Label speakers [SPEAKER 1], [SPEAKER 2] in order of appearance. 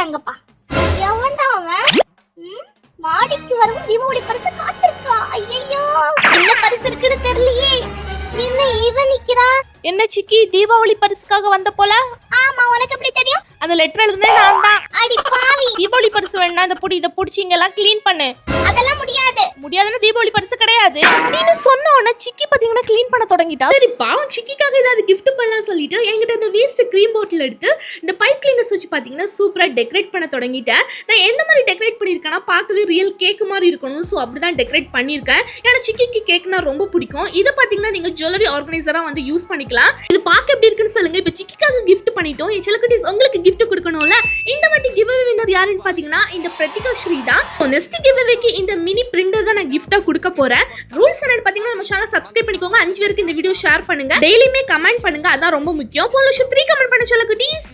[SPEAKER 1] வராங்கப்பா. எவன்டா அவன்? மாடிக்கு வரும் தீபாவளி பரிசு காத்திருக்கா. ஐயோ, என்ன பரிசு இருக்குன்னு தெரியலையே. என்ன இவன் நிக்கிறா?
[SPEAKER 2] என்ன சிக்கி, தீபாவளி பரிசுக்காக வந்த போல?
[SPEAKER 1] ஆமா, உனக்கு எப்படி தெரியும்?
[SPEAKER 2] அந்த லெட்டர் எழுதுனே நான் தான்.
[SPEAKER 1] அடி பாவி.
[SPEAKER 2] தீபாவளி பரிசு வேணா இத புடிச்சி இங்கெல்லாம் க்ளீன் பண்ணு.
[SPEAKER 1] அதெல்லாம் முடியாது.
[SPEAKER 2] முடியாதுன்னா தீபாவளி பரிசு கிடையாது. நீங்க சொன்ன உடனே சிக்கி பாத்தீங்கன்னா க்ளீன் பண்ண தொடங்கிட்டா. சரி பாவம், சிக்கிக்காக ஏதாவது gift பண்ணலாம் சொல்லிட்டு என்கிட்ட அந்த வேஸ்ட் க்ரீம் பாட்டில் எடுத்து இந்த பைப் கிளீனர்ஸ் வச்சு பாத்தீங்கன்னா சூப்பரா டெக்கரேட் பண்ண தொடங்கிட்டேன். நான் எந்த மாதிரி டெக்கரேட் பண்ணிருக்கேன்னா பார்க்கவே ரியல் கேக் மாதிரி இருக்கணும். ஸோ அப்படிதான் டெக்கரேட் பண்ணிருக்கேன். ஏன்னா சிக்கிக்கு கேக்னா ரொம்ப பிடிக்கும். இதை பாத்தீங்கன்னா நீங்க ஜுவல்லரி ஆர்கனைசரா வந்து யூஸ் பண்ணிக்கலாம். இது பார்க்க எப்படி இருக்குன்னு சொல்லுங்க. இப்போ சிக்கிக்காக gift பண்ணிட்டோம். என் செல்லக்குட்டீஸ் உங்களுக்கு gift கொடுக்கணும்ல. இந்த வாட்டி கிவ் அவே வின்னர் யாருன்னு பாத்தீங்கன்னா இந்த பிரதிகா ஸ்ரீ தான். நெக்ஸ்ட் கிவ் அவேக்கு இந்த மினி பிரிண்டர் தான் நான் கிஃப்டா கொடுக்க போறேன். ரூல்ஸ் என்ன பாத்தீங்கன்னா நம்ம சேனலை சப்ஸ்கிரைப் பண்ணிக்கோங்க. 5 பேருக்கு இந்த வீடியோ ஷேர் பண்ணுங்க. டெய்லியுமே கமெண்ட் பண்ணுங்க. அதான் ரொம்ப முக்கியம். போல 3 கமெண்ட் பண்ண சொல்லுங்க குட்டீஸ்.